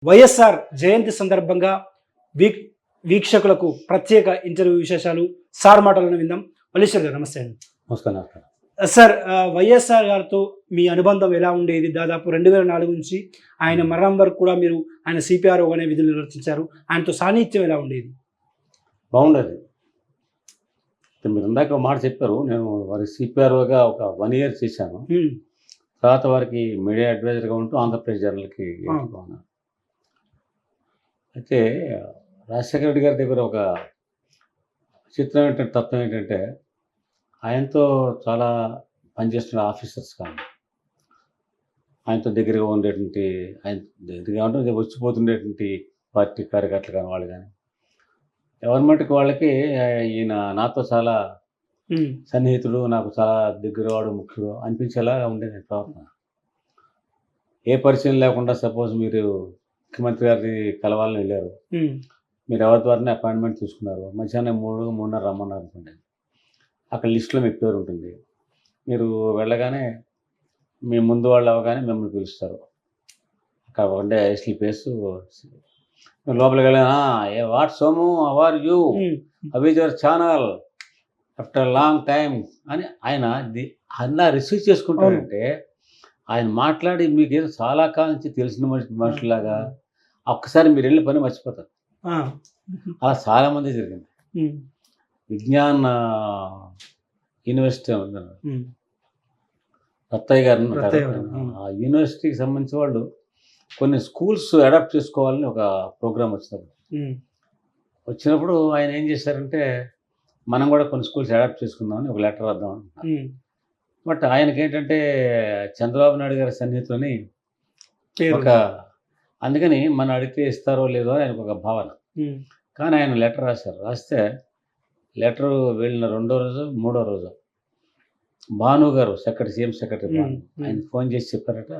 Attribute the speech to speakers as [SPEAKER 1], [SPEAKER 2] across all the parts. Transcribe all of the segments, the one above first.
[SPEAKER 1] వైఎస్ఆర్ జయంతి సందర్భంగా వీక్ వీక్షకులకు ప్రత్యేక ఇంటర్వ్యూ విశేషాలు సార్ మాటలను విందాం. మల్లేశ్వర్ గారు నమస్తే అండి.
[SPEAKER 2] నమస్కారం.
[SPEAKER 1] సార్, వైఎస్ఆర్ గారితో మీ అనుబంధం ఎలా ఉండేది? దాదాపు 2004 నుంచి ఆయన మరణం వరకు కూడా మీరు ఆయన సిపిఆర్ఓ అనే విధులు నిర్వర్తించారు. ఆయనతో సాన్నిహిత్యం ఎలా ఉండేది?
[SPEAKER 2] బాగుండేది. మీరు ఇందాక ఒక మాట చెప్పారు. నేను వారి సిపిఆర్ఓగా ఒక 1 ఇయర్ చేశాను. తర్వాత వారికి మీడియా అడ్వైజర్గా ఉంటూ ఆంధ్రప్రదేశ్ జర్నల్కి ఉన్నాను. అయితే రాజశేఖర రెడ్డి గారి దగ్గర ఒక చిత్రం ఏంటంటే, తత్వం ఏంటంటే, ఆయనతో చాలా పనిచేస్తున్న ఆఫీసర్స్ కానీ, ఆయనతో దగ్గరగా ఉండేటువంటి, ఆయన దగ్గరగా ఉంటే వచ్చిపోతుండేటువంటి పార్టీ కార్యకర్తలు కానీ, వాళ్ళు కానీ ఎవరి మట్టుకు వాళ్ళకి ఈయన నాతో చాలా సన్నిహితుడు, నాకు చాలా దగ్గరవాడు, ముఖ్యుడు అనిపించేలా ఉండేది ప్రవర్తన. ఏ పరిచయం లేకుండా సపోజ్ మీరు ముఖ్యమంత్రి గారిని కలవాలని వెళ్ళారు, మీరు ఎవరి ద్వారానే అపాయింట్మెంట్ తీసుకున్నారు, మధ్యాహ్నం 3:30 రమ్మన్నారు అనుకోండి, అక్కడ లిస్టులో మీ పేరు ఉంటుంది. మీరు వెళ్ళగానే మీ ముందు వాళ్ళు అవగానే మిమ్మల్ని పిలుస్తారు. అక్కడ ఉండే ఐస్లీ ప్లేస్ మీరు లోపలికి వెళ్ళినా, hey what Somu, how are you, how is your channel after long time అని ఆయన అలా రిసీవ్ చేసుకుంటారంటే, ఆయన మాట్లాడి మీకు ఏదో చాలా కాలం నుంచి తెలిసిన మనుషులాగా ఒక్కసారి మీరు వెళ్ళిన పని మర్చిపోతారు. అలా చాలామంది జరిగింది. విజ్ఞాన్ యూనివర్సిటీ రత్తయ్య గారు, ఆ యూనివర్సిటీకి సంబంధించిన వాళ్ళు కొన్ని స్కూల్స్ అడాప్ట్ చేసుకోవాలని ఒక ప్రోగ్రామ్ వచ్చినప్పుడు ఆయన ఏం చేశారంటే, మనం కూడా కొన్ని స్కూల్స్ అడాప్ట్ చేసుకుందామని ఒక లెటర్ రాద్దాం అనుకున్నారు. బట్ ఆయనకేంటంటే చంద్రబాబు నాయుడు గారి సన్నిహితులని ఒక, అందుకని మనం అడిగితే ఇస్తారో లేదో అని ఆయనకు ఒక భావన. కానీ ఆయన లెటర్ రాశారు. రాస్తే లెటరు వెళ్ళిన 2వ రోజు 3వ రోజు భాను గారు సీఎం సెక్రటరీ భాను ఆయన ఫోన్ చేసి చెప్పారట,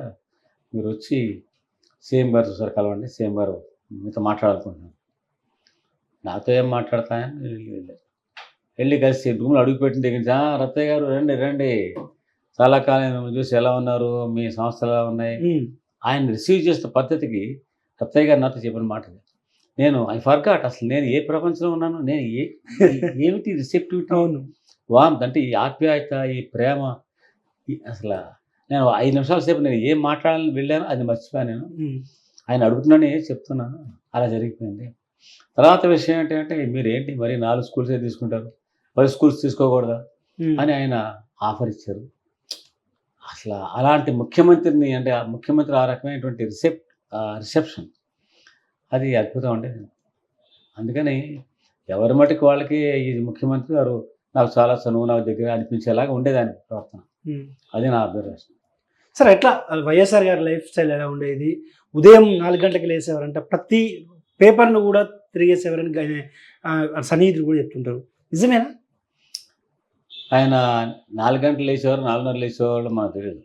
[SPEAKER 2] మీరు వచ్చి సీఎం గారు సార్ కలవండి, సీఎం గారు మీతో మాట్లాడాలనుకుంటున్నాను. నాతో ఏం మాట్లాడతాయని వెళ్ళి కలిసి రూమ్లో అడుగుపెట్టిన దగ్గర, రత్తయ్య గారు రండి రండి, చాలా కాలం మిమ్మల్ని చూసి ఎలా ఉన్నారు, మీ సంస్థలు ఎలా ఉన్నాయి. ఆయన రిసీవ్ చేసిన పద్ధతికి రత్తయ్య గారు నాతో చెప్పిన మాట, నేను ఐ ఫర్గాట్ అసలు నేను ఏ ప్రపంచంలో ఉన్నాను, నేను ఏమిటి రిసెప్టివిటీ, వామ్త్ అంటే ఈ ఆప్యాయత, ఈ ప్రేమ, అసలు నేను 5 నిమిషాల సేపు నేను ఏం మాట్లాడాలని వెళ్ళాను అది మర్చిపోయాను. నేను ఆయన అడుగుతున్నాను చెప్తున్నాను, అలా జరిగిపోయింది. తర్వాత విషయం ఏంటంటే, మీరు ఏంటి మరి 4 స్కూల్సే తీసుకుంటారు, 10 స్కూల్స్ తీసుకోకూడదా అని ఆయన ఆఫర్ ఇచ్చారు. అసలు అలాంటి ముఖ్యమంత్రిని, అంటే ఆ ముఖ్యమంత్రి ఆ రకమైనటువంటి రిసెప్షన్ అది అద్భుతం అండి. అందుకని ఎవరి మటుకు వాళ్ళకి ఈ ముఖ్యమంత్రి గారు నాకు చాలా చనువు, నాకు దగ్గర అనిపించేలాగా ఉండేదాన్ని ప్రవర్తన. అది నా అబ్జర్వేషన్.
[SPEAKER 1] సార్, ఎట్లా వైఎస్ఆర్ గారి లైఫ్ స్టైల్ ఎలా ఉండేది? ఉదయం 4 గంటలకు లేసేవారంట, ప్రతి పేపర్ను కూడా తిరిగేసేవారని సన్నిహితులు కూడా చెప్తుంటారు, నిజమేనా?
[SPEAKER 2] ఆయన 4 గంటలు లేచేవారు, 4:30 లేచేవాళ్ళు మనకు తెలియదు.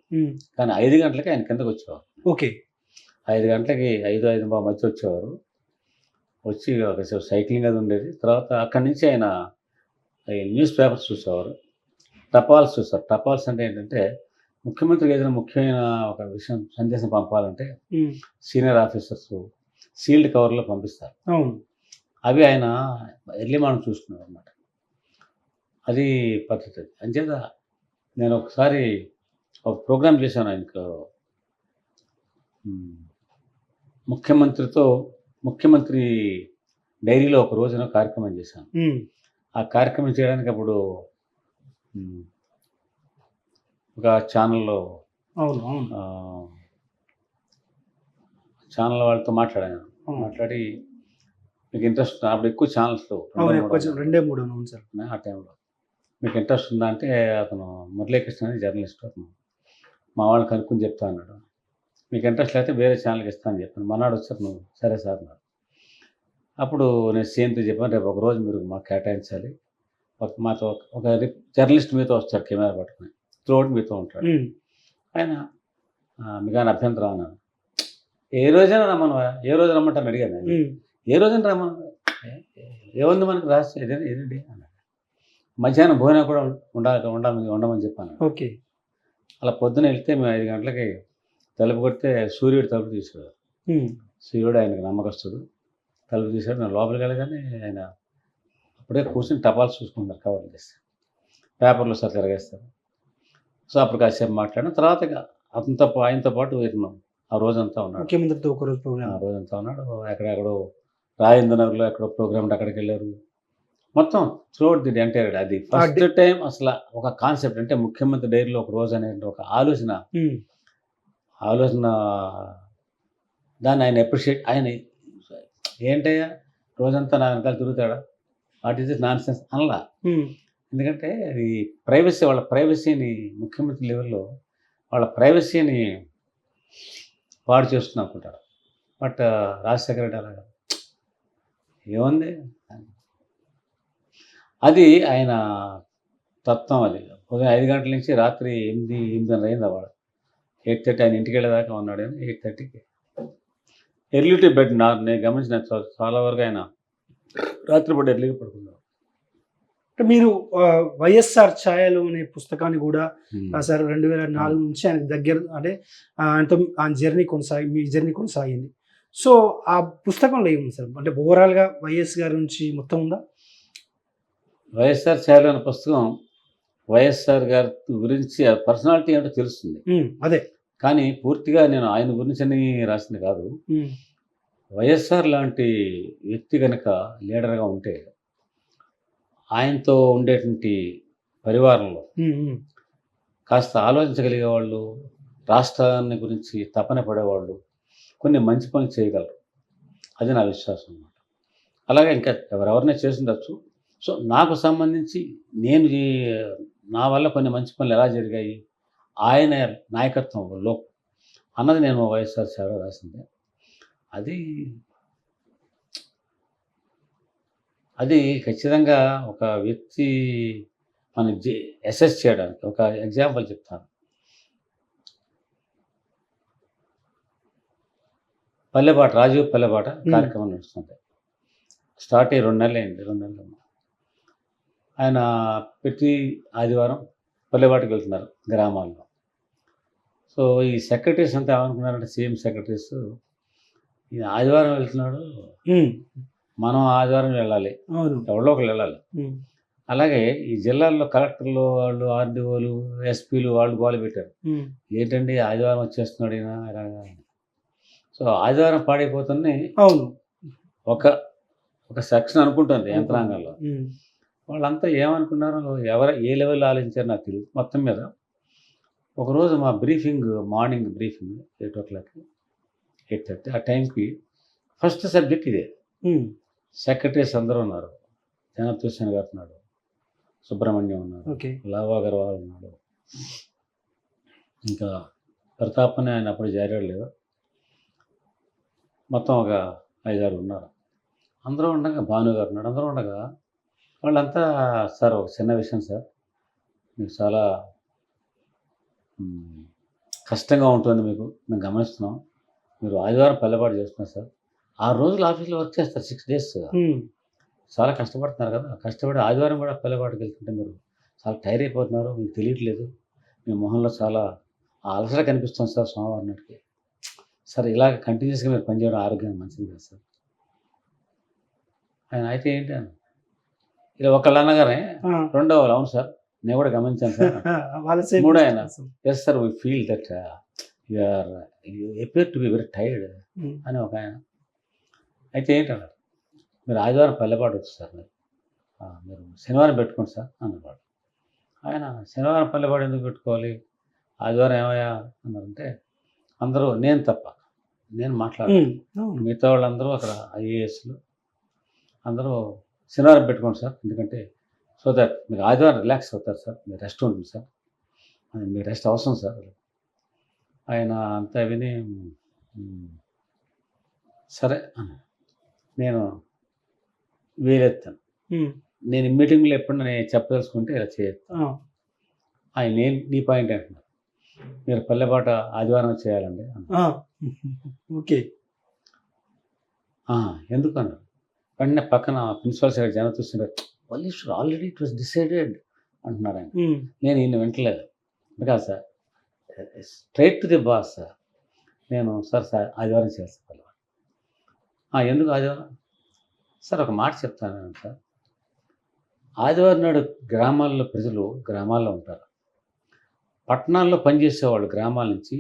[SPEAKER 2] కానీ 5 గంటలకి ఆయన కిందకు వచ్చేవారు.
[SPEAKER 1] ఓకే,
[SPEAKER 2] 5 గంటలకి 5:05 మధ్య వచ్చేవారు. వచ్చి ఒకసేపు సైక్లింగ్ అది ఉండేది. తర్వాత అక్కడి నుంచి ఆయన న్యూస్ పేపర్స్ చూసేవారు, టపాల్స్ చూస్తారు. టపాల్స్ అంటే ఏంటంటే, ముఖ్యమంత్రికి ఏదైనా ముఖ్యమైన ఒక విషయం సందేశం పంపాలంటే సీనియర్ ఆఫీసర్స్ సీల్డ్ కవర్లో పంపిస్తారు. అవి ఆయన ఎర్లీ మార్నింగ్ చూసుకున్నారు అన్నమాట. అది పద్ధతి. అంచేత నేను ఒకసారి ఒక ప్రోగ్రామ్ చేశాను ఆయనకు, ముఖ్యమంత్రి డైరీలో ఒక రోజున కార్యక్రమం చేశాను. ఆ కార్యక్రమం చేయడానికి అప్పుడు ఒక ఛానల్లో వాళ్ళతో మాట్లాడాను. మాట్లాడి, మీకు ఇంట్రెస్ట్, అప్పుడు ఎక్కువ ఛానల్స్లో
[SPEAKER 1] 2-3 సార్
[SPEAKER 2] ఆ టైంలో, మీకు ఇంట్రెస్ట్ ఉందా అంటే, అతను మురళీకృష్ణ అని జర్నలిస్ట్, అతను మా వాళ్ళని కనుక్కొని చెప్తా అన్నాడు. మీకు ఇంట్రెస్ట్ అయితే వేరే ఛానల్కి ఇస్తానని చెప్పాను. మన్నాడు వచ్చారు, నువ్వు సరే సార్ అన్నాడు. అప్పుడు నేను సీఎంతో చెప్పాను, రేపు ఒకరోజు మీరు మాకు కేటాయించాలి, మాతో ఒక జర్నలిస్ట్ మీతో వస్తాడు కెమెరా పట్టుకుని, త్రూఅవుట్ మీతో ఉంటాడు. ఆయన మీకు ఆయన అభ్యంతరం అన్నాను. ఏ రోజైనా రమ్మను, ఏ రోజు రమ్మంటాను అడిగాను. ఏ రోజైనా రమ్మను, ఏముంది మనకు రాసి ఏదండి అన్నాడు. మధ్యాహ్నం భోజనం కూడా ఉండమని చెప్పాను.
[SPEAKER 1] ఓకే,
[SPEAKER 2] అలా పొద్దున వెళ్తే మేము 5 గంటలకి తలుపు కొడితే సూర్యుడు తలుపు తీసుకురాడు. సూర్యుడు ఆయనకు నమ్మకస్తుడు. తలుపు తీశాడు. నేను లోపలికి వెళ్ళగానే ఆయన అప్పుడే కూర్చొని టపాల్స్ చూసుకుంటారు కవర్లు చేసి. పేపర్లు సార్ తిరగేస్తారు. సో అప్పుడు కాసేపు మాట్లాడిన తర్వాత ఇక ఆయనతో పాటు విన్నాం. ఆ రోజంతా ఉన్నాడు.
[SPEAKER 1] ముఖ్యమంత్రితో ఒకరోజు
[SPEAKER 2] ఆ
[SPEAKER 1] ప్రోగ్రామ్.
[SPEAKER 2] రోజంతా ఉన్నాడు. ఎక్కడెక్కడో రాజేంద్ర నగర్లో ఎక్కడో ప్రోగ్రామ్ ఉంటే అక్కడికి వెళ్ళారు. మొత్తం త్రూఅవుట్ ది ఎంటైర్ డే. అది ఫస్ట్ టైం అసలు ఒక కాన్సెప్ట్ అంటే ముఖ్యమంత్రి డైరీలో ఒక రోజు అనే ఒక ఆలోచన దాన్ని ఆయన అప్రిషియేట్ ఆయన ఏంటయ్యా రోజంతా నా వెనకాల తిరుగుతాడా, what is it nonsense అనలా. ఎందుకంటే ఈ ప్రైవసీ, వాళ్ళ ప్రైవసీని ముఖ్యమంత్రి లెవెల్లో వాళ్ళ ప్రైవసీని పాడు చేస్తున్నా అనుకుంటారు. బట్ రాజశేఖర రెడ్డి అలాగా ఏముంది, అది ఆయన తత్వం. అది ఉదయం 5 గంటల నుంచి రాత్రి 8:30 అయింది వాడు. 8:30 ఆయన ఇంటికి వెళ్ళేదాకా ఉన్నాడు. 8:30కి ఎర్లీ టు బెడ్. నేను గమనించిన చాలా వరకు ఆయన రాత్రిపూట ఎర్లీగా పడుకున్నాడు.
[SPEAKER 1] అంటే మీరు వైఎస్ఆర్ ఛాయలు అనే పుస్తకాన్ని కూడా రాశారు. 2004 నుంచి ఆయన దగ్గర అంటే ఆయనతో ఆ జర్నీ మీ జర్నీ కొనసాగింది. సో ఆ పుస్తకంలో ఏముంది సార్? అంటే ఓవరాల్గా వైఎస్ గారి నుంచి మొత్తం ఉందా?
[SPEAKER 2] వైఎస్ఆర్ ఛాయలు అనే పుస్తకం వైఎస్ఆర్ గారి గురించి పర్సనాలిటీ ఏంటో తెలుస్తుంది.
[SPEAKER 1] అదే,
[SPEAKER 2] కానీ పూర్తిగా నేను ఆయన గురించి అని రాసింది కాదు. వైఎస్ఆర్ లాంటి వ్యక్తి కనుక లీడర్గా ఉంటే ఆయనతో ఉండేటువంటి పరివారంలో కాస్త ఆలోచించగలిగే వాళ్ళు, రాష్ట్రాన్ని గురించి తపన పడేవాళ్ళు కొన్ని మంచి పనులు చేయగలరు. అది నా విశ్వాసం అన్నమాట. అలాగే ఇంకా ఎవరెవరినే చేసిండొచ్చు. సో నాకు సంబంధించి నా వల్ల కొన్ని మంచి పనులు ఎలా జరిగాయి ఆయన నాయకత్వంలో అన్నది నేను వైఎస్ఆర్ సేవలో రాసింది. అది ఖచ్చితంగా ఒక వ్యక్తి మనం అసెస్ చేయడానికి ఒక ఎగ్జాంపుల్ చెప్తాను. పల్లెబాట, రాజీవ్ పల్లెబాట కార్యక్రమం నడుస్తుంది. స్టార్ట్ అయ్యి 2 నెలలు అయింది. 2 నెలలు ఆయన ప్రతి ఆదివారం పల్లెబాటకు వెళ్తున్నారు గ్రామాల్లో. సో ఈ సెక్రటరీస్ అంతా ఏమనుకున్నారంటే సీఎం సెక్రటరీస్ ఈ ఆదివారం వెళ్తున్నాడు, మనం ఆదివారం వెళ్ళాలి, ఎవరో ఒకరు వెళ్ళాలి. అలాగే ఈ జిల్లాల్లో కలెక్టర్లు వాళ్ళు, ఆర్డీఓలు, ఎస్పీలు వాళ్ళు గోల పెట్టారు. ఏంటండి ఆదివారం వచ్చేస్తున్నాడు ఈయన ఇలాగా. సో ఆదివారం పాడైపోతుంది.
[SPEAKER 1] అవును,
[SPEAKER 2] ఒక సెక్షన్ అనుకుంటుంది యంత్రాంగంలో. వాళ్ళంతా ఏమనుకున్నారో ఏ లెవెల్లో ఆలోచించారో నాకు తెలియదు. మొత్తం మీద ఒకరోజు మా మార్నింగ్ బ్రీఫింగ్ 8 o'clock 8:30 ఆ టైంకి ఫస్ట్ సబ్జెక్ట్ ఇదే. సెక్రటరీస్ అందరూ ఉన్నారు. జనతూషన్ గారు ఉన్నాడు, సుబ్రహ్మణ్యం ఉన్నాడు, లావా అగర్వాల్ ఉన్నాడు, ఇంకా ప్రతాప్ అని ఆయన అప్పుడు జారాడు లేదు, మొత్తం ఒక 5-6 ఉన్నారు. అందరూ ఉండగా భాను గారు ఉన్నాడు. అందరూ ఉండగా వాళ్ళంతా సార్ ఒక చిన్న విషయం సార్, మీకు చాలా కష్టంగా ఉంటుంది, మేము గమనిస్తున్నాం. మీరు ఆదివారం పల్లెబాటు చేస్తున్నారు సార్, 6 రోజులు ఆఫీస్లో వర్క్ చేస్తారు, 6 days. చాలా కష్టపడుతున్నారు కదా, కష్టపడి ఆదివారం కూడా పల్లెబాటుకి వెళ్తుంటే మీరు చాలా టైర్ అయిపోతున్నారు, మీకు తెలియట్లేదు, మీ మొహంలో చాలా అలసట కనిపిస్తుంది సార్ సోమవారం నాటికి. సార్ ఇలాగ కంటిన్యూస్గా మీరు పనిచేయడం ఆరోగ్యానికి మంచిది కదా సార్. ఆయన అయితే ఏంటి అని ఇలా ఒకళ్ళు అనగానే రెండో వాళ్ళు అవును సార్ నేను కూడా గమనించాను సార్. మూడో ఆయన yes sir we feel that you appear to be very tired అని ఒక ఆయన. అయితే ఏంటన్నారు, మీరు ఆదివారం పల్లెపాటు వచ్చు సార్, మీరు శనివారం పెట్టుకోండి సార్ అన్నవాడు. ఆయన శనివారం పల్లెపాటు ఎందుకు పెట్టుకోవాలి, ఆదివారం ఏమయ్యా అన్నారంటే అందరూ నేను తప్ప నేను మాట్లాడాను, మిగతా వాళ్ళందరూ అక్కడ ఐఏఎస్లు అందరూ శనివారం పెట్టుకోండి సార్, ఎందుకంటే సో దట్ మీకు ఆదివారం రిలాక్స్ అవుతారు సార్, మీరు రెస్ట్ ఉంటుంది సార్, మీకు రెస్ట్ అవసరం సార్. ఆయన అంతా విని సరే నేను వీలెత్తాను. నేను మీటింగ్లో ఎప్పుడు నేను చెప్పదలుచుకుంటే ఇలా చేయొచ్చు. ఆయన నీ పాయింట్ అంటున్నారు, మీరు పల్లెబాట ఆదివారం చేయాలండి.
[SPEAKER 1] ఓకే,
[SPEAKER 2] ఎందుకు అన్నారు. వెంటనే పక్కన ప్రిన్సిపల్ సార్ జన చూస్తున్నారు, వాళ్ళు ఆల్రెడీ ఇట్ వాస్ డిసైడెడ్ అంటున్నారు ఆయన. నేను ఈయన వింటలేదు, because sir straight to the boss sir, నేను సార్ ఆదివారం చేస్తాను. ఎందుకు ఆదివారం? సార్ ఒక మాట చెప్తాను సార్. ఆదివారం నాడు గ్రామాల్లో ప్రజలు గ్రామాల్లో ఉంటారు. పట్టణాల్లో పనిచేసేవాళ్ళు గ్రామాల నుంచి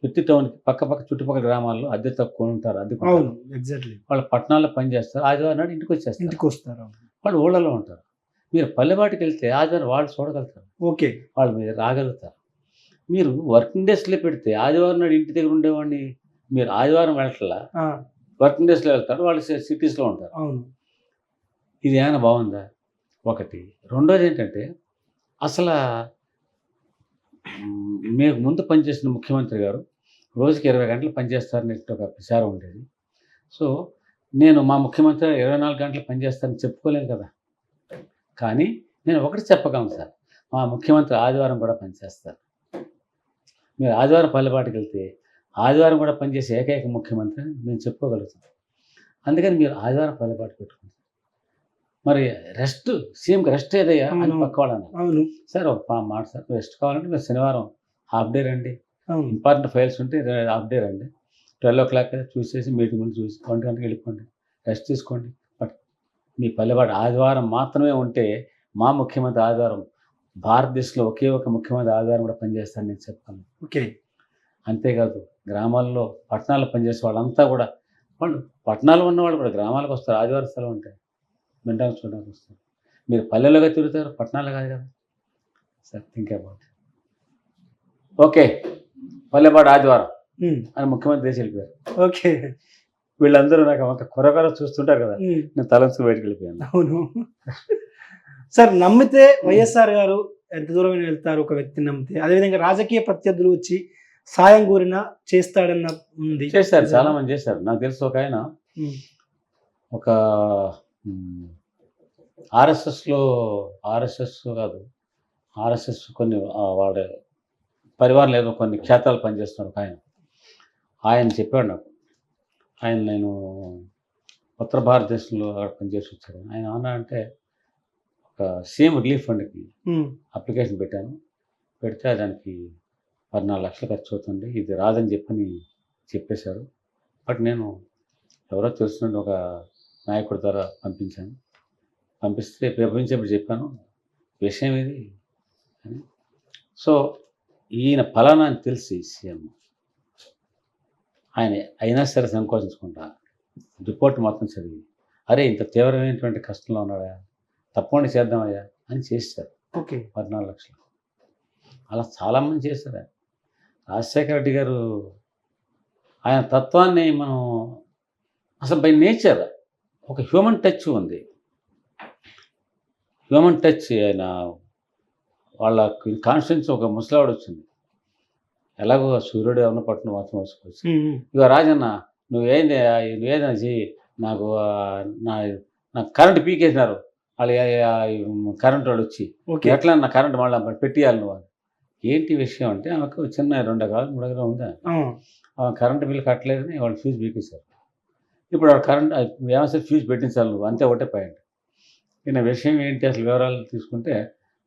[SPEAKER 2] ప్రతి టౌన్కి పక్క చుట్టుపక్కల గ్రామాల్లో అద్దె తక్కువ ఉంటారు,
[SPEAKER 1] అవును, ఎగ్జాక్ట్లీ.
[SPEAKER 2] వాళ్ళు పట్టణాల్లో పనిచేస్తారు, ఆదివారం నాడు ఇంటికి వచ్చేస్తారు. వాళ్ళు ఊళ్ళలో ఉంటారు. మీరు పల్లెబాటికి వెళ్తే ఆదివారం వాళ్ళు చూడగలుగుతారు,
[SPEAKER 1] ఓకే,
[SPEAKER 2] వాళ్ళు మీరు రాగలుగుతారు. మీరు వర్కింగ్ డేస్లో పెడితే ఆదివారం నాడు ఇంటి దగ్గర ఉండేవాడిని మీరు ఆదివారం వెళ్ళట్లా, వర్కింగ్ డేస్లో వెళ్తారు, వాళ్ళు సిటీస్లో ఉంటారు.
[SPEAKER 1] అవును,
[SPEAKER 2] ఇది ఏమైనా బాగుందా? ఒకటి. రెండోది ఏంటంటే అసలు మీకు ముందు పనిచేసిన ముఖ్యమంత్రి గారు రోజుకి 20 గంటలు పనిచేస్తారని ఒక ప్రచారం ఉండేది. సో నేను మా ముఖ్యమంత్రి 24 గంటలు పనిచేస్తారని చెప్పుకోలేను కదా. కానీ నేను ఒకటి చెప్పగలను సార్, మా ముఖ్యమంత్రి ఆదివారం కూడా పనిచేస్తారు. మీరు ఆదివారం పల్లెబాటికి వెళ్తే ఆదివారం కూడా పనిచేసే ఏకైక ముఖ్యమంత్రి అని మేము చెప్పుకోగలుగుతాం. అందుకని మీరు ఆదివారం పల్లెబాటు పెట్టుకుంటారు. మరి రెస్ట్, సీఎంకి రెస్ట్ ఏదయ్యా అని పక్క వాళ్ళు అన్నారు.
[SPEAKER 1] అవును
[SPEAKER 2] సార్ ఒక మాట సార్, రెస్ట్ కావాలంటే మీరు శనివారం హాఫ్ డే రండి,
[SPEAKER 1] అవును,
[SPEAKER 2] ఇంపార్టెంట్ ఫైల్స్ ఉంటే హాఫ్ డే రండి, 12 o'clock చూసేసి మీటింగ్ ముందు చూసి 1 గంటకి వెళ్ళిపోండి, రెస్ట్ తీసుకోండి. బట్ మీ పల్లెబాటు ఆదివారం మాత్రమే ఉంటే మా ముఖ్యమంత్రి ఆదివారం, భారతదేశంలో ఒకే ఒక ముఖ్యమంత్రి ఆదివారం కూడా పనిచేస్తారని నేను చెప్తాను.
[SPEAKER 1] ఓకే.
[SPEAKER 2] అంతేకాదు గ్రామాల్లో పట్టణాల్లో పనిచేసే వాళ్ళంతా కూడా, వాళ్ళు పట్టణాల్లో ఉన్నవాళ్ళు కూడా గ్రామాలకు వస్తారు, ఆదివారం సెలవు ఉంటాయి, వినడానికి చూడడానికి వస్తారు. మీరు పల్లెలుగా తిరుగుతారు, పట్టణాలు కాదు కదా సార్. Think about. ఓకే, పల్లెబాటు ఆదివారం అని ముఖ్యమంత్రి దేశం వెళ్ళిపోయారు.
[SPEAKER 1] ఓకే,
[SPEAKER 2] వీళ్ళందరూ నాకు ఒక కొరకొర చూస్తుంటారు కదా, నేను తలంచుకు బయటకు వెళ్ళిపోయాను.
[SPEAKER 1] అవును సార్. నమ్మితే వైఎస్ఆర్ గారు ఎంత దూరమైన వెళ్తారు ఒక వ్యక్తిని నమ్మితే, అదేవిధంగా రాజకీయ ప్రత్యర్థులు వచ్చి సాయం కోరినా చేస్తాడన్న ఉంది.
[SPEAKER 2] చేశారు, చాలా మంది చేశారు. నాకు తెలుసు ఒక ఆయన ఒక ఆర్ఎస్ఎస్ కొన్ని వాడే పరివారం లేదో కొన్ని క్షేత్రాలు పనిచేస్తున్నారు ఒక ఆయన చెప్పాడు నాకు. నేను ఉత్తర భారతదేశంలో అక్కడ పనిచేసి వచ్చాడు. ఆయన ఏమన్నా అంటే ఒక సీఎం రిలీఫ్ ఫండ్కి అప్లికేషన్ పెట్టాను, పెడితే దానికి 14 లక్షలు ఖర్చు అవుతుంది, ఇది రాదని చెప్పేశారు. బట్ నేను ఎవరో తెలుసుకుంటే ఒక నాయకుడి ద్వారా పంపిస్తే పంపించేప్పుడు చెప్పాను విషయం ఇది అని. సో ఈయన ఫలానా అని తెలిసి సీఎం ఆయన అయినా సరే సంకోచించుకుంటా రిపోర్ట్ మొత్తం చదివి, అరే ఇంత తీవ్రమైనటువంటి కష్టంలో ఉన్నాడా, తప్పకుండా చేద్దామయ్యా అని చేశారు.
[SPEAKER 1] ఓకే,
[SPEAKER 2] 14 లక్షలు. అలా చాలామంది చేశారు. రాజశేఖర రెడ్డి గారు ఆయన తత్వాన్ని మనం అసలు బై నేచర్ ఒక హ్యూమన్ టచ్ ఉంది. హ్యూమన్ టచ్ ఆయన వాళ్ళ కాన్స్టిట్యూన్సీ ఒక ముసలావాడు వచ్చింది, ఎలాగో సూర్యుడు ఏమన్నా పట్టును మాత్రం వచ్చుకోవచ్చు. ఇక రాజన్న నువ్వేదైనా చెయ్యి, నాకు కరెంట్ పీకేసినారు వాళ్ళు, కరెంట్ వాడు వచ్చి ఎట్లా నా కరెంట్ మళ్ళీ పెట్టియాలి నువ్వు. ఏంటి విషయం అంటే ఆమెకు చిన్న 2 ఎకరాలు 3 ఎకరాలు ఉందా, కరెంట్ బిల్లు కట్టలేదని వాళ్ళు ఫ్యూజ్ పీకేశారు. ఇప్పుడు కరెంట్ ఏమైనా ఫ్యూజ్ పెట్టించాలి నువ్వు, అంతే ఒకటే పాయింట్. ఈయన విషయం ఏంటి అసలు వివరాలు తీసుకుంటే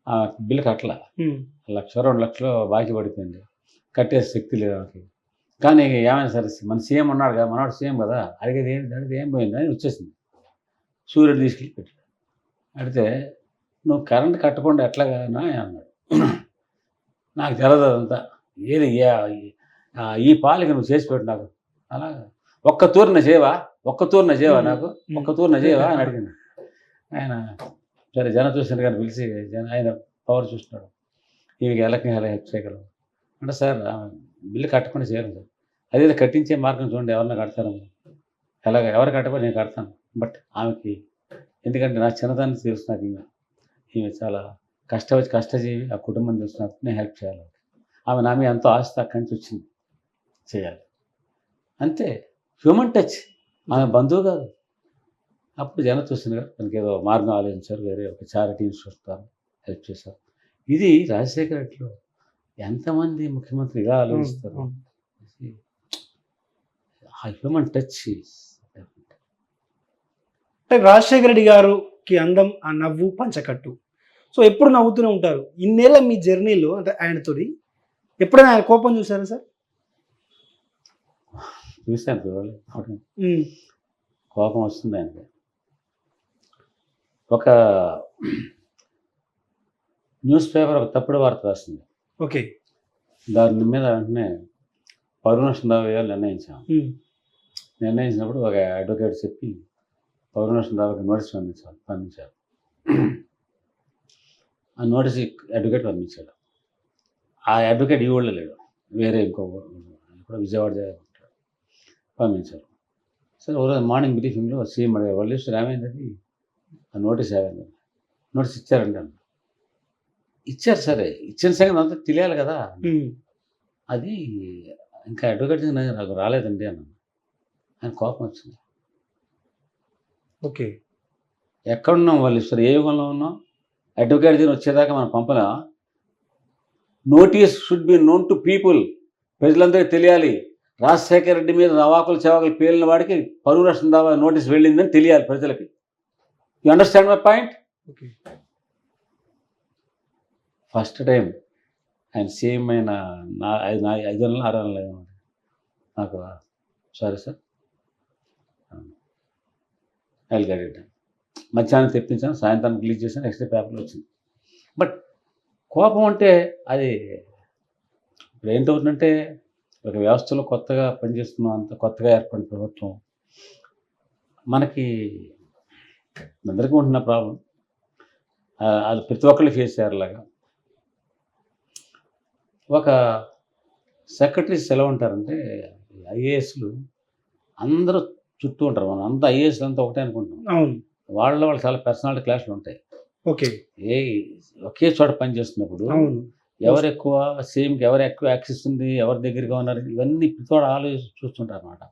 [SPEAKER 2] ఆ బిల్లు కట్టల, 1 లక్ష 2 లక్షలు బాకీ పడిపోయింది, కట్టే శక్తి లేదు ఆమెకి. కానీ ఏమైనా సరే మన సీఎం ఉన్నాడు కదా, మనవాడు సీఎం కదా, అడిగేది ఏం పోయింది అని వచ్చేసింది. సూర్యుడు తీసుకెళ్ళి పెట్టి అడిగితే నువ్వు కరెంట్ కట్టకుండా ఎట్లాగానా అన్నాడు. నాకు తెలదు అదంతా, ఏది ఈ పాలకి నువ్వు చేసి పెట్టు నాకు, అలాగా ఒక్క తూరున చేయవా నాకు ఒక్క తూరున చేయవా అని అడిగింది. ఆయన సరే జనం చూసిన కానీ పిలిచి ఆయన పవర్ చూస్తున్నాడు, ఈమెకి ఎలా హెల్ప్ చేయగలవు అంటే, సార్ బిల్లు కట్టకుండా చేయను సార్, అదే కట్టించే మార్గం చూడండి, ఎవరన్నా కడతాను, ఎవరు కట్టకపోతే నేను కడతాను. బట్ ఆమెకి ఎందుకంటే నా చిన్నదాన్ని తెలుసు, నాకు ఈమె చాలా కష్టజీవి, ఆ కుటుంబం తెలుసు, నేను హెల్ప్ చేయాలి. ఆమె నా మీద ఎంతో ఆస్తి అక్కడి నుంచి వచ్చింది, చేయాలి అంతే. హ్యూమన్ టచ్, ఆమె బంధువు కాదు. అప్పుడు జనం చూసిన కదా తనకి ఏదో మార్గం ఆలోచించారు, వేరే ఒక చారిటీ ఇన్స్టిట్యూట్ హెల్ప్ చేశారు. ఇది రాజశేఖర రెడ్డిలో ఎంతమంది ముఖ్యమంత్రిగా ఆలోచిస్తారు, ఆ హ్యూమన్ టచ్.
[SPEAKER 1] రాజశేఖర రెడ్డి గారికి అందం ఆ నవ్వు పంచకట్టు. సో ఎప్పుడు నవ్వుతూనే ఉంటారు. ఇన్నేళ్ళ మీ జర్నీలో అంటే ఆయనతోటి ఎప్పుడైనా ఆయన కోపం చూసారా సార్?
[SPEAKER 2] చూశాను. కోపం వస్తుంది ఆయనకి. ఒక న్యూస్ పేపర్ ఒక తప్పుడు వార్త రాస్తుంది.
[SPEAKER 1] ఓకే.
[SPEAKER 2] దాని మీద వెంటనే పరువు నష్టం దావా వేయాలని నిర్ణయించాం. నిర్ణయించినప్పుడు ఒక అడ్వకేట్ చెప్పి పరువు నష్టం దావాకి నోటీస్ పంపించారు. ఆ నోటీస్ అడ్వకేట్ పంపించాడు. ఆ అడ్వకేట్ ఈ ఊళ్ళో లేడు, వేరే ఇంకో ఇప్పుడు విజయవాడ ఉంటాడు. పంపించారు. సరే ఒకరోజు మార్నింగ్ బ్రీఫింగ్లో సీఎం అడిగారు, వల్లేశ్వర్ ఏమైంది, ఆ నోటీస్ ఏమైంది, నోటీస్ ఇచ్చారండి అన్న. ఇచ్చారు, సరే ఇచ్చిన సంగతి అంతా తెలియాలి కదా. అది ఇంకా అడ్వకేట్ నాకు రాలేదండి అన్నాను. ఆయన కోపం వచ్చింది.
[SPEAKER 1] ఓకే.
[SPEAKER 2] ఎక్కడున్నాం వల్లేశ్వర్, ఏ యుగంలో ఉన్నాం? అడ్వకేట్ దగ్గర వచ్చేదాకా మనం పంపలా? Notice should be known to people, ప్రజలందరికీ తెలియాలి. రాజశేఖర రెడ్డి మీద నవాకులు చెవాకులు పేలిన వాడికి పరువు నష్టం దావా నోటీస్ వెళ్ళిందని తెలియాలి ప్రజలకి. You understand my point?
[SPEAKER 1] Okay.
[SPEAKER 2] First time ఆయన సీఎం అయిన 5 నెలలు 6 నెలలు నాకు, సారీ సార్ గెట్ మధ్యాహ్నం తెప్పించాను, సాయంత్రం రిలీజ్ చేశాను, నెక్స్ట్ డే పేపర్లో వచ్చింది. బట్ కోపం అంటే అది ఇప్పుడు ఏంటవుతుందంటే, ఒక వ్యవస్థలో కొత్తగా పనిచేస్తున్నాం, అంత కొత్తగా ఏర్పడిన ప్రభుత్వం మనకి అందరికీ ఉంటున్న ప్రాబ్లం. అది ప్రతి ఒక్కళ్ళు ఫేస్ చేయాలాగా. ఒక సెక్రటరీస్ ఎలా ఉంటారంటే, ఐఏఎస్లు అందరూ చుట్టూ ఉంటారు. మనం అంతా ఐఏఎస్లు అంతా ఒకటే అనుకుంటున్నాం.
[SPEAKER 1] అవును.
[SPEAKER 2] వాళ్ళు చాలా పర్సనాలిటీ క్లాష్లు ఉంటాయి.
[SPEAKER 1] ఓకే.
[SPEAKER 2] ఒకే చోట పనిచేస్తున్నప్పుడు
[SPEAKER 1] అవును.
[SPEAKER 2] ఎవరు ఎక్కువ సీఎంకి ఎవరు ఎక్కువ యాక్సెస్ ఉంది, ఎవరి దగ్గరగా ఉన్నారు, ఇవన్నీ ప్రతివాడు ఆలోచించి చూస్తుంటారు అన్నమాట.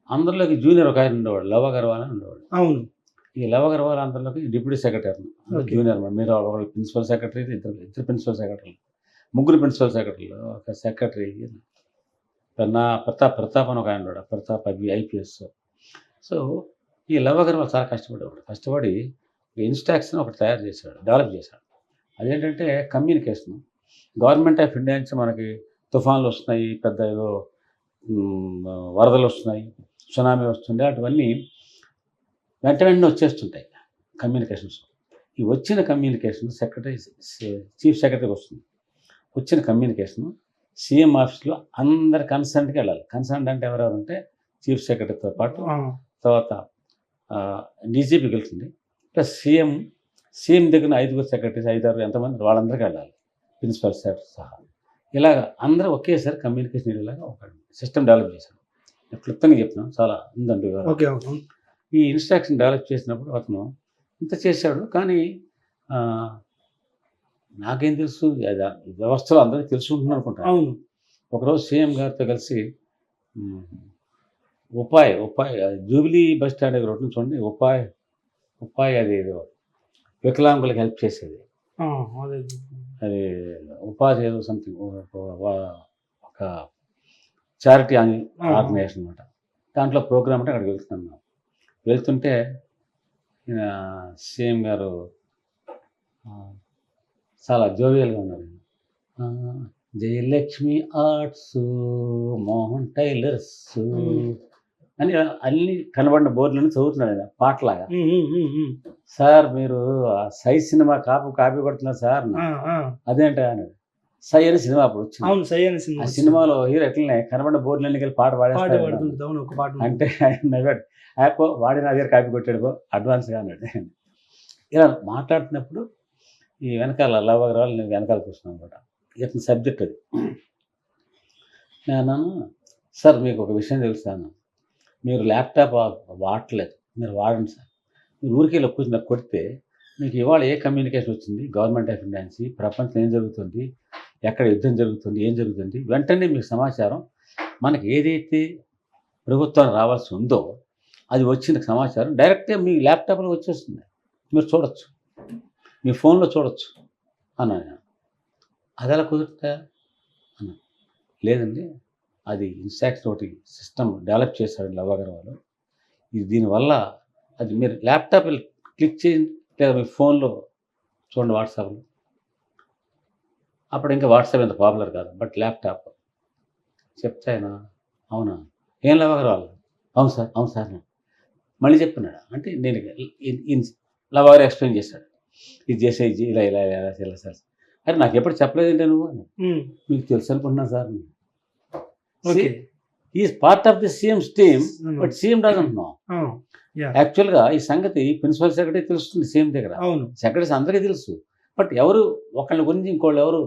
[SPEAKER 2] అందరిలోకి జూనియర్ ఒక ఆయన ఉండేవాడు, లవ్ అగర్వాల్ అని ఉండేవాడు.
[SPEAKER 1] అవును.
[SPEAKER 2] ఈ లవ్ అగర్వాల్ అందరిలోకి డిప్యూటీ సెక్రటరీ, జూనియర్. మీరు ఒకళ్ళు ప్రిన్సిపల్ సెక్రటరీ, ఇద్దరు ప్రిన్సిపల్ సెక్రటరీలు, ముగ్గురు ప్రిన్సిపల్ సెక్రటరీలు, ఒక సెక్రటరీ ప్రతాప్ అని ఒక ఆయన ఉన్నాడు, ప్రతాప్ IPS. సో ఈ లవ్ అగర్వాల్ చాలా కష్టపడేవాడు. కష్టపడి ఇన్స్టాక్స్ అని ఒకటి తయారు చేశాడు, డెవలప్ చేశాడు. అదేంటంటే కమ్యూనికేషన్. గవర్నమెంట్ ఆఫ్ ఇండియా నుంచి మనకి తుఫాన్లు వస్తున్నాయి, పెద్ద ఏదో వరదలు వస్తున్నాయి, సునామీ వస్తుంది, అటువన్నీ వెంటనే వచ్చేస్తుంటాయి కమ్యూనికేషన్స్. ఈ వచ్చిన కమ్యూనికేషన్ చీఫ్ సెక్రటరీకి వస్తుంది. వచ్చిన కమ్యూనికేషన్ సీఎం ఆఫీస్లో అందరి కన్సర్న్కి వెళ్ళాలి. కన్సర్న్ అంటే ఎవరెవరంటే చీఫ్ సెక్రటరీతో పాటు తర్వాత డీజీపీకి వెళ్తుంది, ప్లస్ సీఎం దగ్గర 5 సెక్రటరీస్, 5 ఎంతమంది వాళ్ళందరికీ వెళ్ళాలి, ప్రిన్సిపల్ సెక్రటరీ సహా. ఇలాగ అందరూ ఒకేసారి కమ్యూనికేషన్ ఇలాగా ఒక సిస్టమ్ డెవలప్ చేశాడు. క్లుప్తంగా చెప్తున్నాను, చాలా ఉందండి. ఈ ఇన్స్ట్రక్షన్ డెవలప్ చేసినప్పుడు అతను ఇంత చేశాడు, కానీ నాకేం తెలుసు, వ్యవస్థలో అందరికీ తెలుసుకుంటున్నాను అనుకుంటాను.
[SPEAKER 1] అవును.
[SPEAKER 2] ఒకరోజు సీఎం గారితో కలిసి ఉపాయ్ జూబిలీ బస్ స్టాండ్ దగ్గర ఒకటి చూడండి, ఉపాయ్ అది ఏదో వికలాంగులకు హెల్ప్ చేసేది, అది ఉపాధి ఏదో సంథింగ్, ఒక చారిటీ ఆర్గనైజేషన్ అనమాట. దాంట్లో ప్రోగ్రామ్ అంటే అక్కడికి వెళ్తున్నాను. వెళ్తుంటే సీఎం గారు చాలా జోవియల్గా ఉన్నారు. జయలక్ష్మి ఆర్ట్స్, మోహన్ టైలర్స్ అని అన్ని కనబడిన బోర్డులను చదువుతున్నాడు ఆయన పాటలాగా. సార్ మీరు సై సినిమా కాపీ కొడుతున్నారు సార్. అదేంట సై అని సినిమా అప్పుడు వచ్చింది. ఆ సినిమాలో హీరో ఎట్లనే కనబడిన బోర్డులన్నీ కలిసి పాట పాడేస్తాడు అంటే ఆయన నవ్వాడు. వాడి నా దగ్గర కాపీ కొట్టాడు అడ్వాన్స్గా అన్నాడు. ఇలా మాట్లాడుతున్నప్పుడు ఈ వెనకాల లవ్ అగర్వాల్ నేను వెనకాల కూర్చున్నాను అనమాట. ఇతని సబ్జెక్ట్ అది. నేను సార్ మీకు ఒక విషయం తెలుస్తాను, మీరు ల్యాప్టాప్ వాడట్లేదు, మీరు వాడండి సార్. మీరు ఊరికి ఇలా కూర్చుని కొడితే మీకు ఇవాళ ఏ కమ్యూనికేషన్ వచ్చింది గవర్నమెంట్ ఆఫ్ ఇండియా నుంచి, ప్రపంచం ఏం జరుగుతుంది, ఎక్కడ యుద్ధం జరుగుతుంది, ఏం జరుగుతుంది, వెంటనే మీకు సమాచారం మనకి ఏదైతే ప్రభుత్వానికి రావాల్సి ఉందో అది వచ్చిన సమాచారం డైరెక్ట్గా మీ ల్యాప్టాప్లో వచ్చేస్తుంది, మీరు చూడొచ్చు, మీ ఫోన్లో చూడొచ్చు అన్నాను. అది ఎలా కుదురుతా అన్నా. లేదండి, అది ఇన్స్ట్రాక్షన్ ఒకటి సిస్టమ్ డెవలప్ చేశాడు లవ్ అగర్వాల్. ఇది దీనివల్ల అది మీరు ల్యాప్టాప్ క్లిక్ చేయండి, లేదా మీ ఫోన్లో చూడండి వాట్సాప్లో. అప్పుడు ఇంకా వాట్సాప్ ఎంత పాపులర్ కాదు, బట్ ల్యాప్టాప్ చెప్తే ఆయన అవునా, ఏం లవ్ అగర్వాల్ అవును సార్, అవును సార్ మళ్ళీ చెప్తున్నాడు. అంటే నేను ఇలా వారు ఎక్స్ప్లెయిన్ చేశాడు. ఇది చేసే ఇది ఇలా ఇలా ఇలా ఇలా సార్. అరే నాకు ఎప్పుడు చెప్పలేదంటే నువ్వు అని. మీకు తెలుసు అనుకుంటున్నా sir.
[SPEAKER 1] Okay.
[SPEAKER 2] Is part of the CM team, but CM doesn't know. యాక్చువల్గా ఈ సంగతి ప్రిన్సిపల్ సెక్రటరీ తెలుస్తుంది సీఎం దగ్గర,
[SPEAKER 1] అవును,
[SPEAKER 2] సెక్రటరీస్ అందరికీ తెలుసు. బట్ ఎవరు ఒకళ్ళ గురించి ఇంకోళ్ళు ఎవరు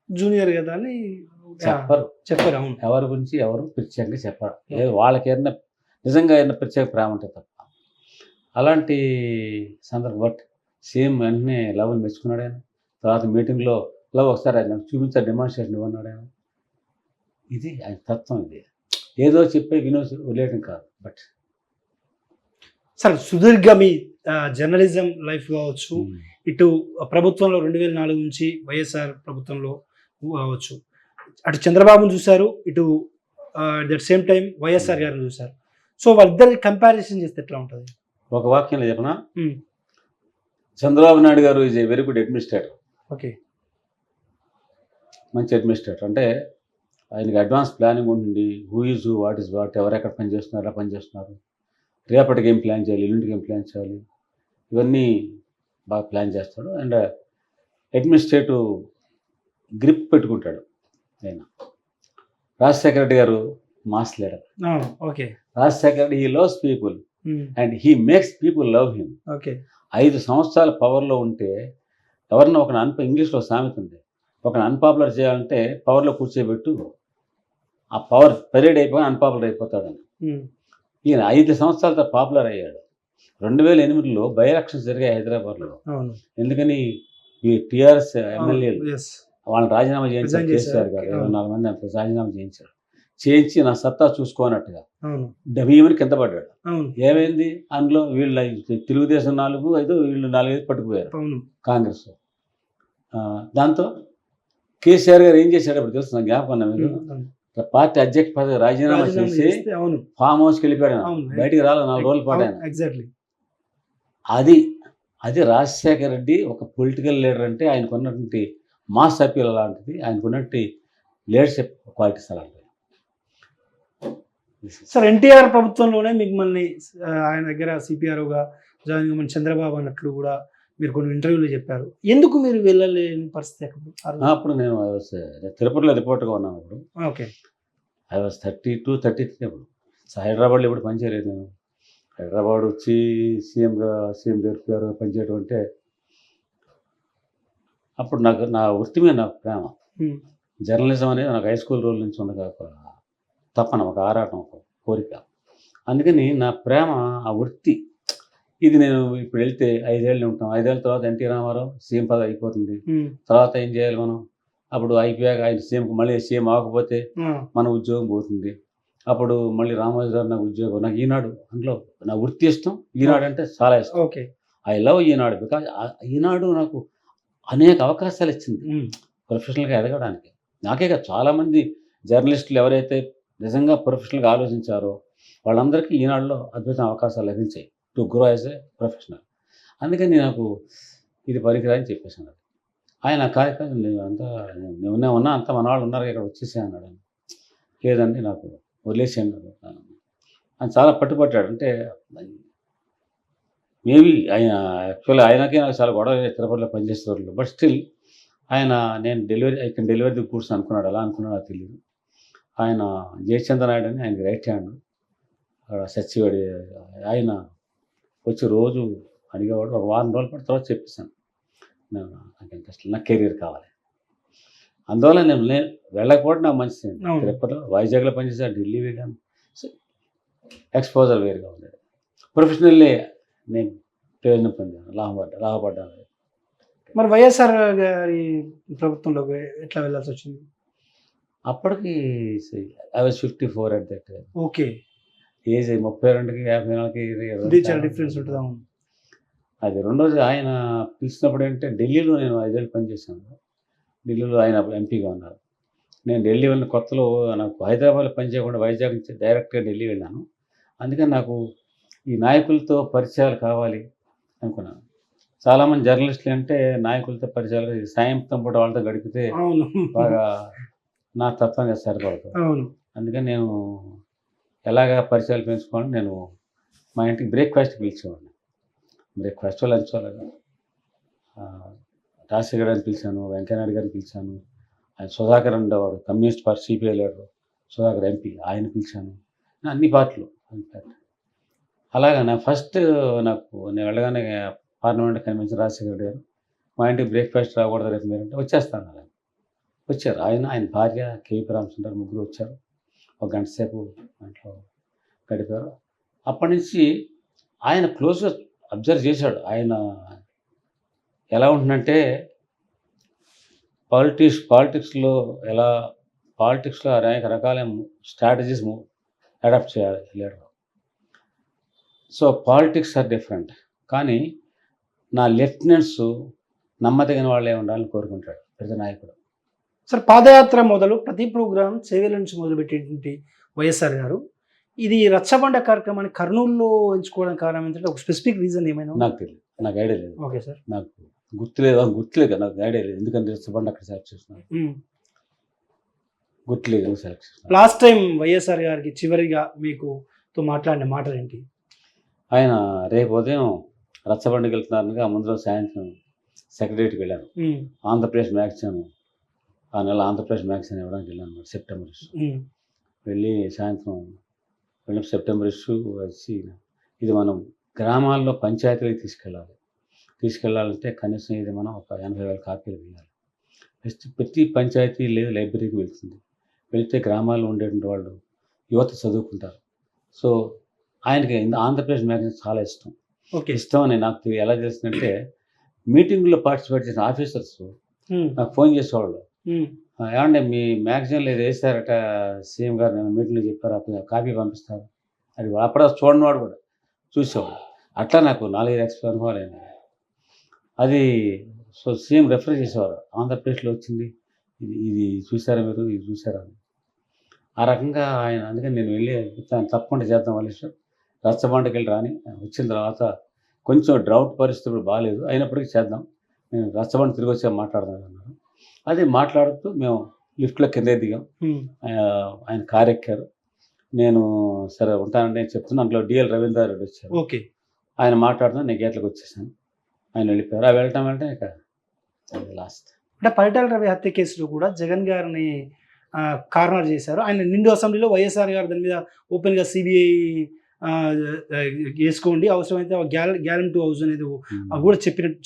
[SPEAKER 1] జూనియర్ కదా అని
[SPEAKER 2] చెప్పరు.
[SPEAKER 1] చెప్పారు. అవును,
[SPEAKER 2] ఎవరి గురించి ఎవరు ప్రత్యేకంగా చెప్పరు. ఏదో వాళ్ళకి ఏదైనా నిజంగా ఏదైనా ప్రత్యేక ప్రేమ ఉంటుంది తప్ప. అలాంటి సందర్భం. బట్ సీఎం వెంటనే లవ్ని మెచ్చుకున్నాడు ఆయన. తర్వాత మీటింగ్లో లవ్ ఒకసారి ఆయన చూపించారు, డెమాన్స్ట్రేషన్ ఇవ్వన్నాడు ఆయన. ఇది ఆయన తత్వం. ఇది ఏదో చెప్పే వదిలేయడం కాదు. బట్
[SPEAKER 1] సార్ సుదీర్ఘ మీ జర్నలిజం లైఫ్ కావచ్చు, ఇటు ప్రభుత్వంలో 2004 నుంచి వైఎస్ఆర్ ప్రభుత్వంలో కావచ్చు, అటు చంద్రబాబును చూశారు, ఇటు దట్ సేమ్ టైం వైఎస్ఆర్ గారిని చూశారు. సో వాళ్ళిద్దరి కంపారిజన్ చేస్తే ఎట్లా ఉంటుంది?
[SPEAKER 2] ఒక వాక్యంలో చెప్పనా, చంద్రబాబు నాయుడు గారు is a very good administrator.
[SPEAKER 1] Okay,
[SPEAKER 2] మంచి అడ్మినిస్ట్రేటర్. అంటే ఆయనకి అడ్వాన్స్ ప్లానింగ్ ఉండి who is who, what is what, ఎవరు ఎక్కడ పని చేస్తున్నారు, ఎలా పని చేస్తున్నారు, రేపటికి ఏం ప్లాన్ చేయాలి, ఎల్లుంటికి ఏం ప్లాన్ చేయాలి, ఇవన్నీ బాగా ప్లాన్ చేస్తాడు. అండ్ అడ్మినిస్ట్రేటివ్ గ్రిప్ పెట్టుకుంటాడు ఆయన. రాజశేఖర రెడ్డి గారు mass leader.
[SPEAKER 1] Okay,
[SPEAKER 2] Rajasekhara Reddy he loves people and he makes people love him.
[SPEAKER 1] Okay,
[SPEAKER 2] 5 సంవత్సరాల పవర్లో ఉంటే ఎవరన్నా ఒక ఇంగ్లీష్లో సామెత ఉంది, ఒకని అన్పాపులర్ చేయాలంటే పవర్లో కూర్చోబెట్టు, ఆ పవర్ పెరేడ్ అయిపోయి అన్పాపులర్ అయిపోతాడని. ఈయన 5 సంవత్సరాలతో పాపులర్ అయ్యాడు. 2008లో బై ఎలక్షన్స్ జరిగాయి హైదరాబాద్లో. ఎందుకని ఈ టీఆర్ఎస్ ఎమ్మెల్యేలు వాళ్ళని రాజీనామా చేయించారు, కేసీఆర్ గారు 24 మంది అంత రాజీనామా చేయించారు. చేయించి నా సత్తా చూసుకోనట్టుగా డబీమని కింద పడ్డాడు. ఏమైంది అందులో, వీళ్ళ తెలుగుదేశం 4-5, వీళ్ళు 4-5 పట్టుకుపోయారు కాంగ్రెస్. దాంతో కేసీఆర్ గారు ఏం చేశాడు అప్పుడు తెలుసు, నాకు జ్ఞాపకం ఉన్నా మీరు, పార్టీ అధ్యక్ష పదవి రాజీనామా చేసి ఫామ్ హౌస్కి వెళ్ళిపోయాడు. బయటికి రాలే 4 రోజుల పాటు ఆయన.
[SPEAKER 1] ఎగ్జాక్ట్లీ.
[SPEAKER 2] అది రాజశేఖర రెడ్డి ఒక పొలిటికల్ లీడర్ అంటే ఆయనకున్నటువంటి మాస్ అపీల్ అలాంటిది, ఆయనకున్నటువంటి లీడర్షిప్ క్వాలిటీస్ అలాంటివి.
[SPEAKER 1] సార్ ఎన్టీఆర్ ప్రభుత్వంలోనే మిమ్మల్ని ఆయన దగ్గర సిపిఆర్ఓగా జాయిన్ అవ్వమని చంద్రబాబు అన్నట్లు కూడా మీరు కొన్ని ఇంటర్వ్యూలో చెప్పారు. ఎందుకు మీరు వెళ్ళలేని పరిస్థితి?
[SPEAKER 2] అప్పుడు నేను తిరుపతిలో రిపోర్ట్గా ఉన్నాను. అప్పుడు
[SPEAKER 1] ఓకే,
[SPEAKER 2] ఐ వాజ్ 32, 33 అప్పుడు. హైదరాబాద్లో ఇప్పుడు పనిచేయలేదు నేను. హైదరాబాద్ వచ్చి సీఎం దగ్గర పనిచేయడం అంటే అప్పుడు నాకు నా వృత్తి మీద నాకు ప్రేమ. జర్నలిజం అనేది నాకు హై స్కూల్ రోజుల నుంచి ఉన్న ఒక తపన, ఒక ఆరాటం, ఒక కోరిక. అందుకని నా ప్రేమ ఆ వృత్తి. ఇది నేను ఇప్పుడు వెళ్తే 5 ఏళ్ళు ఉంటాం, 5 ఏళ్ళ తర్వాత ఎన్టీ రామారావు సీఎం పదవి అయిపోతుంది. తర్వాత ఏం చేయాలి మనం? అప్పుడు అయిపోయాక ఆయన సీఎంకి మళ్ళీ సీఎం అవ్వకపోతే మన ఉద్యోగం పోతుంది. అప్పుడు మళ్ళీ రామోజీ గారు నాకు ఉద్యోగం. నాకు ఈనాడు, అందులో నా వృత్తి ఇష్టం. ఈనాడు అంటే చాలా ఇష్టం.
[SPEAKER 1] Okay,
[SPEAKER 2] I love Eenadu. Because Eenadu నాకు అనేక అవకాశాలు ఇచ్చింది ప్రొఫెషనల్గా ఎదగడానికి. నాకే కాదు, చాలామంది జర్నలిస్టులు ఎవరైతే నిజంగా ప్రొఫెషనల్గా ఆలోచించారో వాళ్ళందరికీ ఈనాడులో అద్భుతమైన అవకాశాలు లభించాయి to grow as a professional. అందుకని నాకు ఇది పనికిరాని చెప్పేసాను. ఆయన కార్యక్రమం నేను ఉన్నా అంతా మన వాళ్ళు ఉన్నారు ఇక్కడ వచ్చేసే అన్నాడు. లేదండి నాకు వదిలేసాను ఆయన చాలా పట్టుపట్టాడు. అంటే మేబీ ఆయన యాక్చువల్లీ ఆయనకే నాకు చాలా గొడవ తిరుపతిలో పనిచేసేవాళ్ళు. బట్ స్టిల్ ఆయన నేను డెలివరీ కూర్చొని అనుకున్నాడు. ఎలా అనుకున్నాడో నాకు తెలియదు. ఆయన జయచంద్ర నాయుడు అని ఆయనకి రైట్ హ్యాండ్, అక్కడ సచివాడి ఆయన వచ్చి రోజు అడిగేవాడు. ఒక వారం రోజుల పాటు తర్వాత చెప్పేశాను, నాకు ఇంట్రెస్ట్, నాకు కెరీర్ కావాలి. అందువల్ల నేను వెళ్ళకపోవడం నాకు మంచిది. తిరుపతిలో వైజాగ్లో పనిచేసాను, ఢిల్లీ వెళ్ళాను. సో ఎక్స్పోజర్ వేరుగా ఉండేది. ప్రొఫెషనల్లీ నేను ప్రయోజనం పొందాను, లాభపడ్డాను.
[SPEAKER 1] మరి వైఎస్ఆర్ గారి ప్రభుత్వంలో ఎట్లా వెళ్ళాల్సి వచ్చింది?
[SPEAKER 2] అప్పటికి I was 54 at that.
[SPEAKER 1] Okay,
[SPEAKER 2] age 32కి 54కి
[SPEAKER 1] చాలా డిఫరెన్స్ ఉంటుంది.
[SPEAKER 2] అది రెండోది ఆయన పిలిచినప్పుడు ఏంటంటే ఢిల్లీలో నేను 5 ఏళ్ళు పనిచేశాను. ఢిల్లీలో ఆయన ఎంపీగా ఉన్నారు. నేను ఢిల్లీ వెళ్ళిన కొత్తలో నాకు హైదరాబాద్లో పనిచేయకుండా వైజాగ్ నుంచి డైరెక్ట్గా ఢిల్లీ వెళ్ళాను. అందుకని నాకు ఈ నాయకులతో పరిచయాలు కావాలి అనుకున్నాను. చాలామంది జర్నలిస్టులు అంటే నాయకులతో పరిచయాలు, సాయంత్రం పూట వాళ్ళతో గడిపితే బాగా నా తత్వంగా సరిపడతాను. అందుకని నేను ఎలాగ పరిచయాలు పెంచుకోవాలని నేను మా ఇంటికి బ్రేక్ఫాస్ట్కి పిలిచేవాడిని. బ్రేక్ఫాస్ట్ లంచ్ అలాగా రాజశేఖర్ గారిని పిలిచాను, వెంకయ్యనాయుడు గారిని పిలిచాను, ఆయన సుధాకర్ ఉండేవాడు communist party CPI leader, Sudhakar MP, ఆయన పిలిచాను, అన్ని పార్టీలు. అలాగా నేను వెళ్ళగానే పార్లమెంట్ కనిపించిన రాజశేఖర్ గారు మా ఇంటికి బ్రేక్ఫాస్ట్ రాకూడదు రేపు మీరంటే వచ్చేస్తాను అలా వచ్చారు. ఆయన భార్య కేపీ రామచంద్ర ముగ్గురు వచ్చారు. ఒక గంట సేపు ఇంట్లో గడిపారు. అప్పటి నుంచి ఆయన క్లోజ్గా అబ్జర్వ్ చేశాడు. ఆయన ఎలా ఉంటుందంటే పాలిటిక్స్లో అనేక రకాల స్ట్రాటజీస్ అడాప్ట్ చేయాలి leader. So politics are different. కానీ నా లెఫ్టినెంట్స్ నమ్మదగిన వాళ్ళే ఉండాలని కోరుకుంటాడు ప్రతి నాయకుడు.
[SPEAKER 1] సార్, పాదయాత్ర మొదలు ప్రతి ప్రోగ్రాం సేవల నుంచి మొదలుపెట్టేటువంటి వైఎస్ఆర్ గారు ఇది రచ్చబండ కార్యక్రమాన్ని కర్నూలులో ఎంచుకోవడం కారణం ఏంటంటే ఒక స్పెసిఫిక్ రీజన్ ఏమైనా?
[SPEAKER 2] నాకు తెలియదు, నాకు ఐడియా లేదు.
[SPEAKER 1] ఓకే సార్,
[SPEAKER 2] నాకు గుర్తులేదు, నాకు ఐడియా లేదు ఎందుకంటే రచ్చబండ అక్కడ సెలెక్ట్ చేస్తున్నాను, గుర్తులేదు సెలెక్ట్ చేస్తున్నాను.
[SPEAKER 1] లాస్ట్ టైం వైఎస్ఆర్ గారికి చివరిగా మీకుతో మాట్లాడిన మాటలు ఏంటి?
[SPEAKER 2] ఆయన రేపు ఉదయం రచ్చబండకి వెళ్తున్నారనగా ముందు సాయంత్రం సెక్రటరీకి వెళ్ళాను. ఆంధ్రప్రదేశ్ మ్యాగజైన్ ఆ నెల ఆంధ్రప్రదేశ్ మ్యాగజైన్ ఇవ్వడానికి వెళ్ళాను సెప్టెంబర్ ఇష్యూ. వెళ్ళి సాయంత్రం సెప్టెంబర్ ఇష్యూ వచ్చి ఇది మనం గ్రామాల్లో పంచాయతీలకు తీసుకెళ్ళాలంటే కనీసం ఇది మనం ఒక 80,000 కాపీలు వెళ్ళాలి. ప్రతి పంచాయతీ లేదు లైబ్రరీకి వెళ్తే గ్రామాల్లో ఉండేటువంటి వాళ్ళు యువత చదువుకుంటారు. సో ఆయనకి ఆంధ్రప్రదేశ్ మ్యాగజైన్ చాలా ఇష్టం. ఇష్టం అని నాకు ఎలా తెలిసిందంటే మీటింగ్లో పార్టిసిపేట్ చేసిన ఆఫీసర్స్ నాకు ఫోన్ చేసేవాళ్ళు, ఏమంటే మీ మ్యాగజైన్లో ఇది వేసారట సీఎం గారు, నేను మీటింగ్లో చెప్పారు, కాపీ పంపిస్తారు. అది అప్పుడు చూడని వాడు కూడా చూసేవాడు. అట్లా నాకు 4-5 అనుభవాలు అయినాయి. అది సో సీఎం రెఫర్ చేసేవారు, ఆంధ్రప్రదేశ్లో వచ్చింది ఇది చూసారా మీరు, ఇది చూసారా అని. ఆ రకంగా ఆయన అందుకని నేను వెళ్ళి తప్పకుండా చేద్దాం వాళ్ళు రచ్చబండకి వెళ్ళి రాని. వచ్చిన తర్వాత కొంచెం డ్రౌట్ పరిస్థితులు బాగాలేదు, అయినప్పటికీ చేద్దాం, నేను రచ్చబండ తిరిగి వచ్చి మాట్లాడదాం అన్నారు. అది మాట్లాడుతూ మేము లిఫ్ట్లో కింద దిగాం. ఆయన కారు ఎక్కారు. నేను సరే ఉంటానండి నేను చెప్తున్నాను. అందులో డిఎల్ రవీంద్రారెడ్డి వచ్చారు.
[SPEAKER 1] ఓకే,
[SPEAKER 2] ఆయన మాట్లాడుతున్నా నేను గేట్లకు వచ్చేసాను. ఆయన వెళ్ళిపోయారు. ఆ వెళ్ళటం ఇక లాస్ట్.
[SPEAKER 1] అంటే పరిటాల రవి హత్య కేసులో కూడా జగన్ గారిని కార్నర్ చేశారు. ఆయన నిండు అసెంబ్లీలో వైఎస్ఆర్ గారు దాని మీద ఓపెన్గా సిబిఐ వేసుకోండి, అవసరమైతే గ్యాలెంట్ హౌస్ అనేది కూడా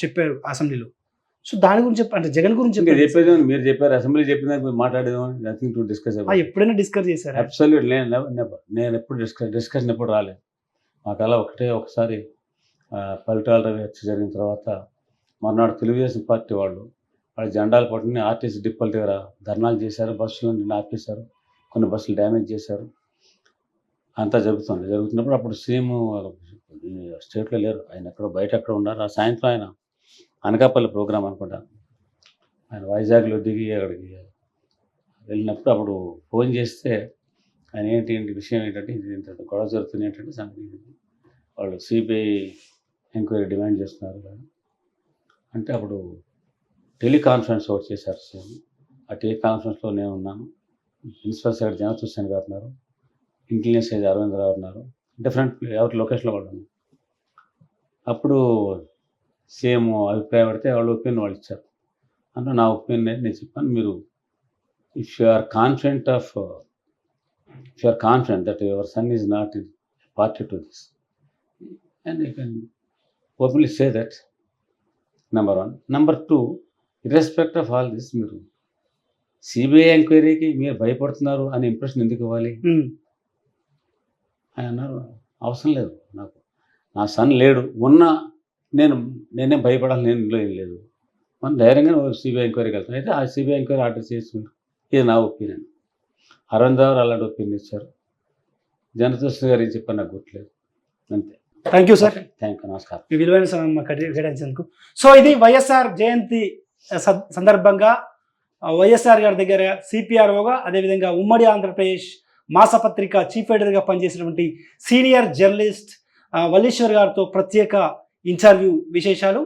[SPEAKER 1] చెప్పారు అసెంబ్లీలో. సో దాని గురించి అంటే జగన్ గురించి
[SPEAKER 2] చెప్పేది మీరు చెప్పారు, అసెంబ్లీ చెప్పిన మాట్లాడేది నథింగ్ టు డిస్కస్.
[SPEAKER 1] ఎప్పుడైనా డిస్కస్ చేశారు?
[SPEAKER 2] అబ్సల్యూట్ నేను ఎప్పుడు డిస్కషన్ ఎప్పుడు రాలేదు. మాకు అలా ఒకసారి పరిటాల రవి హత్య జరిగిన తర్వాత మర్నాడు తెలుగుదేశం పార్టీ వాళ్ళ జెండాలు పట్టుకుని ఆర్టీసీ డిపోల దగ్గర ధర్నాలు చేశారు, బస్సులను ఆపేశారు, కొన్ని బస్సులు డ్యామేజ్ చేశారు. అంతా జరుగుతున్నప్పుడు అప్పుడు సీఎం స్టేట్లో లేరు, ఆయన ఎక్కడో బయట ఎక్కడ ఉన్నారు. ఆ సాయంత్రం ఆయన అనకాపల్లి ప్రోగ్రాం అనుకుంటా, ఆయన వైజాగ్లో దిగి అక్కడికి వెళ్ళినప్పుడు అప్పుడు ఫోన్ చేస్తే ఆయన ఏంటి విషయం ఏంటంటే ఇంత గొడవ జరుగుతుంది ఏంటంటే సంగతి వాళ్ళు సిబిఐ ఎంక్వైరీ డిమాండ్ చేస్తున్నారు అంటే అప్పుడు టెలికాన్ఫరెన్స్ ఒకటి చేశారు సీఎం. ఆ టెలికాన్ఫరెన్స్లో నేను ఉన్నాను, ప్రిన్సిపల్ సెక్రటరీ జనతుసేన్ గారు ఉన్నారు, ఇంటెలిజెన్స్ ఏజ్ అరవింద్ రావు ఉన్నారు, డిఫరెంట్ ఎవరి లొకేషన్లో వాళ్ళు ఉన్నారు. అప్పుడు సీఎం అభిప్రాయం పడితే వాళ్ళ ఒపీనియన్ వాళ్ళు ఇచ్చారు. అంటే నా ఒపీనియన్ నేను చెప్పాను, మీరు if you are confident that your son is not party to this and you can openly say that, number 1. Number 2, irrespective of all this మీరు సిబిఐ ఎంక్వైరీకి మీరు భయపడుతున్నారు అనే ఇంప్రెషన్ ఎందుకు ఇవ్వాలి ఆయన అన్నారు. అవసరం లేదు, నాకు నా సన్ లేడు, ఉన్నా నేనేం భయపడాలి, నేను ఇంట్లో ఏం లేదు, మనం ధైర్యంగా సిబిఐ ఎంక్వైరీకి వెళ్తాను. అయితే ఆ సిబిఐ ఎంక్వైరీ ఆర్డర్ చేసుకున్నారు. ఇది నా ఒపీనియన్. అరవింద్ రావు అలాంటి ఒపీనియన్ ఇచ్చారు. జనతుసేన్ గారు ఏం చెప్పారు నాకు గుర్తులేదు. అంతే.
[SPEAKER 1] Thank you sir.
[SPEAKER 2] Thank you, నమస్కారం.
[SPEAKER 1] మీ విలువైన సమయం కేటాయించేందుకు. సో ఇది వైఎస్ఆర్ జయంతి సందర్భంగా వైఎస్ఆర్ గారి దగ్గర సిపిఆర్ఓగా, అదేవిధంగా ఉమ్మడి ఆంధ్రప్రదేశ్ మాసపత్రిక చీఫ్ ఎడిటర్గా పనిచేసినటువంటి సీనియర్ జర్నలిస్ట్ వల్లీశ్వర్ గారితో ప్రత్యేక ఇంటర్వ్యూ విశేషాలు.